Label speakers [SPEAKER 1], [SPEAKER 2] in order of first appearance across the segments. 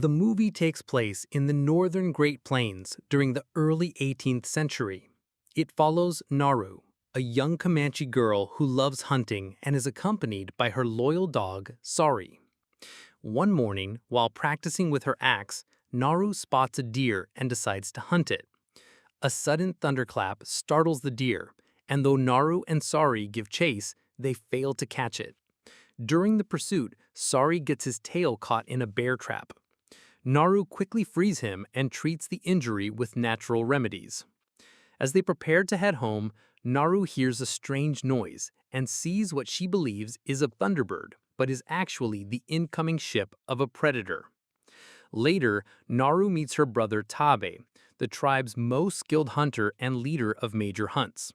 [SPEAKER 1] The movie takes place in the northern Great Plains during the early 18th century. It follows Naru, a young Comanche girl who loves hunting and is accompanied by her loyal dog, Sari. One morning, while practicing with her axe, Naru spots a deer and decides to hunt it. A sudden thunderclap startles the deer, and though Naru and Sari give chase, they fail to catch it. During the pursuit, Sari gets his tail caught in a bear trap. Naru quickly frees him and treats the injury with natural remedies. As they prepare to head home, Naru hears a strange noise and sees what she believes is a thunderbird, but is actually the incoming ship of a predator. Later, Naru meets her brother Taabe, the tribe's most skilled hunter and leader of major hunts.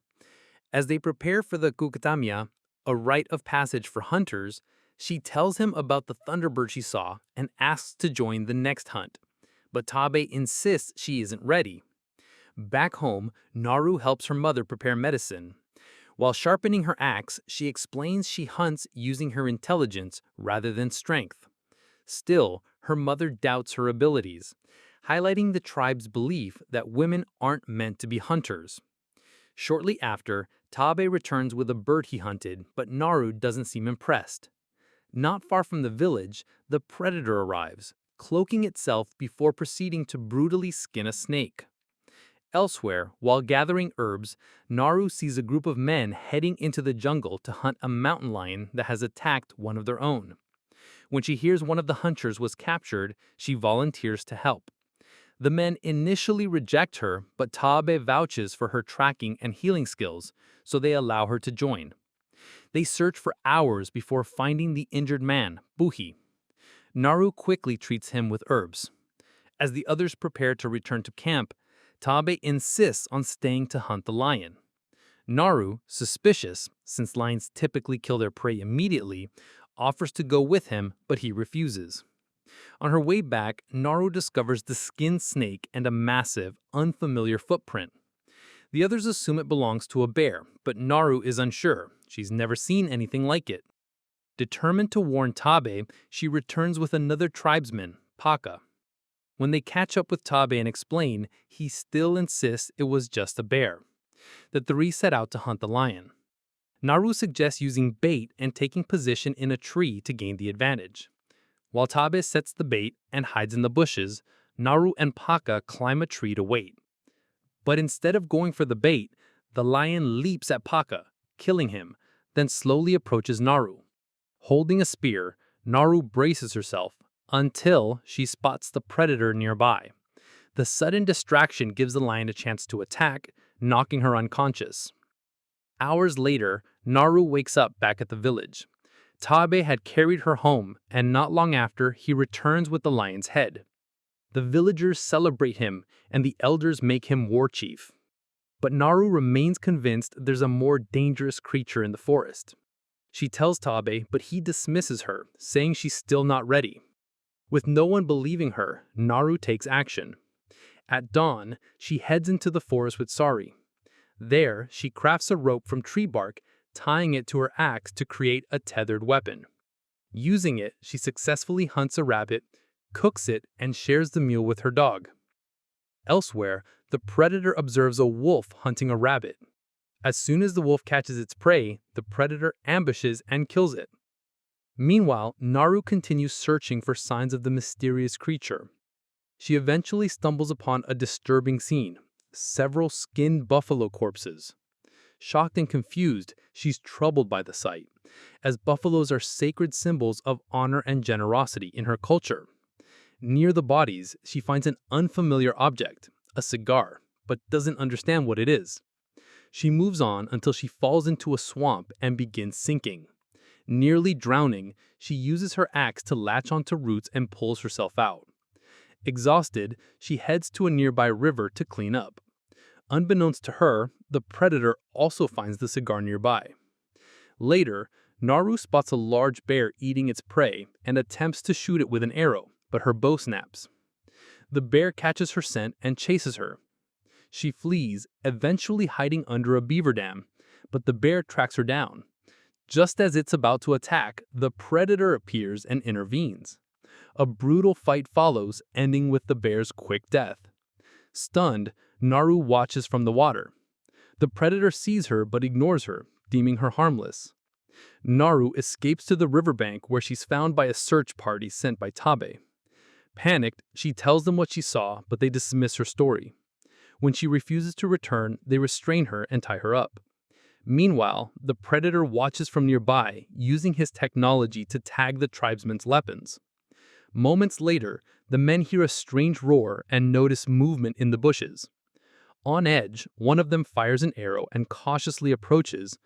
[SPEAKER 1] As they prepare for the Kukatamia, a rite of passage for hunters, she tells him about the thunderbird she saw and asks to join the next hunt. But Taabe insists she isn't ready. Back home, Naru helps her mother prepare medicine. While sharpening her axe, she explains she hunts using her intelligence rather than strength. Still, her mother doubts her abilities, highlighting the tribe's belief that women aren't meant to be hunters. Shortly after, Taabe returns with a bird he hunted, but Naru doesn't seem impressed. Not far from the village, the predator arrives, cloaking itself before proceeding to brutally skin a snake. Elsewhere, while gathering herbs, Naru sees a group of men heading into the jungle to hunt a mountain lion that has attacked one of their own. When she hears one of the hunters was captured, she volunteers to help. The men initially reject her, but Taabe vouches for her tracking and healing skills, so they allow her to join. They search for hours before finding the injured man, Puhi. Naru quickly treats him with herbs. As the others prepare to return to camp, Taabe insists on staying to hunt the lion. Naru, suspicious, since lions typically kill their prey immediately, offers to go with him, but he refuses. On her way back, Naru discovers the skinned snake and a massive, unfamiliar footprint. The others assume it belongs to a bear, but Naru is unsure. She's never seen anything like it. Determined to warn Taabe, she returns with another tribesman, Paaka. When they catch up with Taabe and explain, he still insists it was just a bear. The three set out to hunt the lion. Naru suggests using bait and taking position in a tree to gain the advantage. While Taabe sets the bait and hides in the bushes, Naru and Paaka climb a tree to wait. But instead of going for the bait, the lion leaps at Paaka, killing him, then slowly approaches Naru. Holding a spear, Naru braces herself until she spots the predator nearby. The sudden distraction gives the lion a chance to attack, knocking her unconscious. Hours later, Naru wakes up back at the village. Taabe had carried her home, and not long after, he returns with the lion's head. The villagers celebrate him, and the elders make him war chief. But Naru remains convinced there's a more dangerous creature in the forest. She tells Taabe, but he dismisses her, saying she's still not ready. With no one believing her, Naru takes action. At dawn, she heads into the forest with Sari. There, she crafts a rope from tree bark, tying it to her axe to create a tethered weapon. Using it, she successfully hunts a rabbit, cooks it, and shares the meal with her dog. Elsewhere, the predator observes a wolf hunting a rabbit. As soon as the wolf catches its prey, the predator ambushes and kills it. Meanwhile, Naru continues searching for signs of the mysterious creature. She eventually stumbles upon a disturbing scene: several skinned buffalo corpses. Shocked and confused, she's troubled by the sight, as buffaloes are sacred symbols of honor and generosity in her culture. Near the bodies, she finds an unfamiliar object, a cigar, but doesn't understand what it is. She moves on until she falls into a swamp and begins sinking. Nearly drowning, she uses her axe to latch onto roots and pulls herself out. Exhausted, she heads to a nearby river to clean up. Unbeknownst to her, the predator also finds the cigar nearby. Later, Naru spots a large bear eating its prey and attempts to shoot it with an arrow, but her bow snaps. The bear catches her scent and chases her. She flees, eventually hiding under a beaver dam, but the bear tracks her down. Just as it's about to attack, the predator appears and intervenes. A brutal fight follows, ending with the bear's quick death. Stunned, Naru watches from the water. The predator sees her but ignores her, deeming her harmless. Naru escapes to the riverbank where she's found by a search party sent by Taabe. Panicked, she tells them what she saw, but they dismiss her story. When she refuses to return, they restrain her and tie her up. Meanwhile, the predator watches from nearby, using his technology to tag the tribesmen's weapons. Moments later, the men hear a strange roar and notice movement in the bushes. On edge, one of them fires an arrow and cautiously approaches,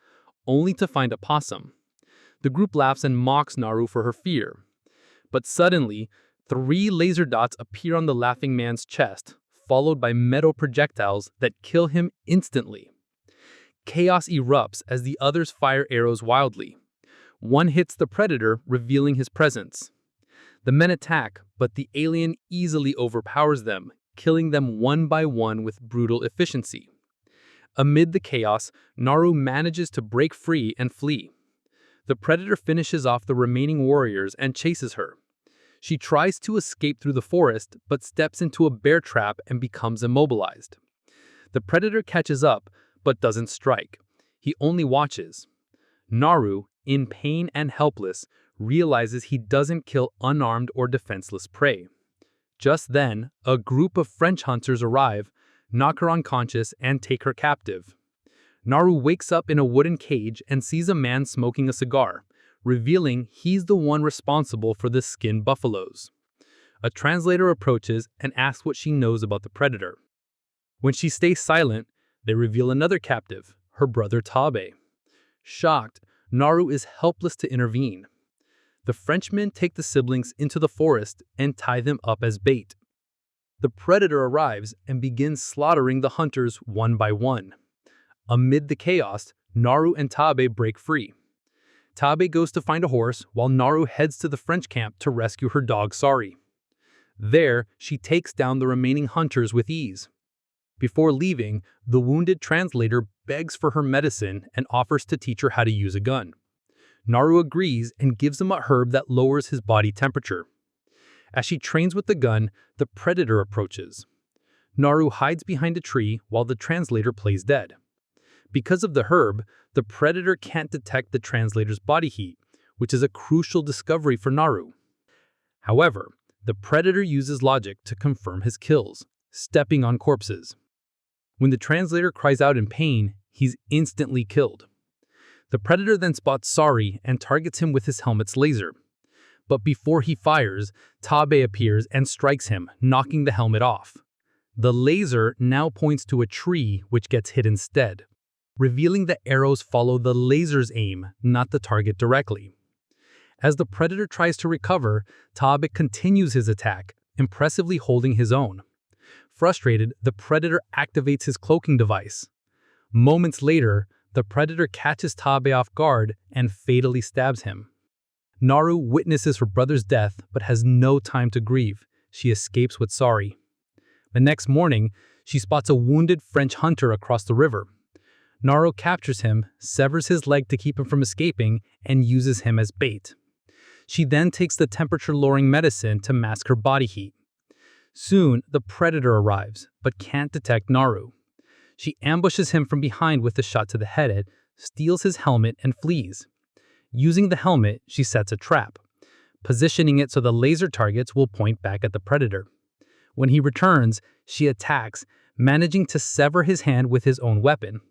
[SPEAKER 1] only to find a possum. The group laughs and mocks Naru for her fear. But suddenly, 3 laser dots appear on the laughing man's chest, followed by metal projectiles that kill him instantly. Chaos erupts as the others fire arrows wildly. One hits the predator, revealing his presence. The men attack, but the alien easily overpowers them, killing them one by one with brutal efficiency. Amid the chaos, Naru manages to break free and flee. The predator finishes off the remaining warriors and chases her. She tries to escape through the forest, but steps into a bear trap and becomes immobilized. The predator catches up, but doesn't strike. He only watches. Naru, in pain and helpless, realizes he doesn't kill unarmed or defenseless prey. Just then, a group of French hunters arrive, knock her unconscious, and take her captive. Naru wakes up in a wooden cage and sees a man smoking a cigar, revealing he's the one responsible for the skinned buffaloes. A translator approaches and asks what she knows about the predator. When she stays silent, they reveal another captive, her brother Taabe. Shocked, Naru is helpless to intervene. The Frenchmen take the siblings into the forest and tie them up as bait. The predator arrives and begins slaughtering the hunters one by one. Amid the chaos, Naru and Taabe break free. Taabe goes to find a horse while Naru heads to the French camp to rescue her dog Sari. There, she takes down the remaining hunters with ease. Before leaving, the wounded translator begs for her medicine and offers to teach her how to use a gun. Naru agrees and gives him a herb that lowers his body temperature. As she trains with the gun, the predator approaches. Naru hides behind a tree while the translator plays dead. Because of the herb, the predator can't detect the translator's body heat, which is a crucial discovery for Naru. However, the predator uses logic to confirm his kills, stepping on corpses. When the translator cries out in pain, he's instantly killed. The predator then spots Sari and targets him with his helmet's laser. But before he fires, Taabe appears and strikes him, knocking the helmet off. The laser now points to a tree, which gets hit instead, revealing the arrows follow the laser's aim, not the target directly. As the predator tries to recover, Taabe continues his attack, impressively holding his own. Frustrated, the predator activates his cloaking device. Moments later, the predator catches Taabe off guard and fatally stabs him. Naru witnesses her brother's death but has no time to grieve. She escapes with Sari. The next morning, she spots a wounded French hunter across the river. Naru captures him, severs his leg to keep him from escaping, and uses him as bait. She then takes the temperature-lowering medicine to mask her body heat. Soon, the predator arrives, but can't detect Naru. She ambushes him from behind with a shot to the head, steals his helmet, and flees. Using the helmet, she sets a trap, positioning it so the laser targets will point back at the predator. When he returns, she attacks, managing to sever his hand with his own weapon.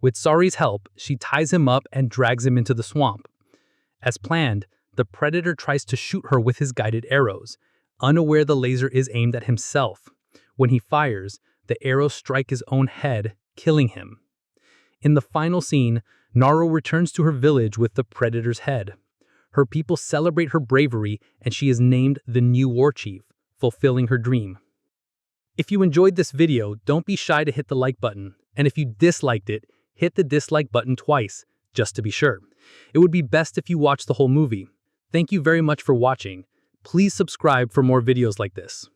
[SPEAKER 1] With Sari's help, she ties him up and drags him into the swamp. As planned, the predator tries to shoot her with his guided arrows, unaware the laser is aimed at himself. When he fires, the arrows strike his own head, killing him. In the final scene, Naru returns to her village with the predator's head. Her people celebrate her bravery, and she is named the new war chief, fulfilling her dream. If you enjoyed this video, don't be shy to hit the like button, and if you disliked it, hit the dislike button twice, just to be sure. It would be best if you watch the whole movie. Thank you very much for watching. Please subscribe for more videos like this.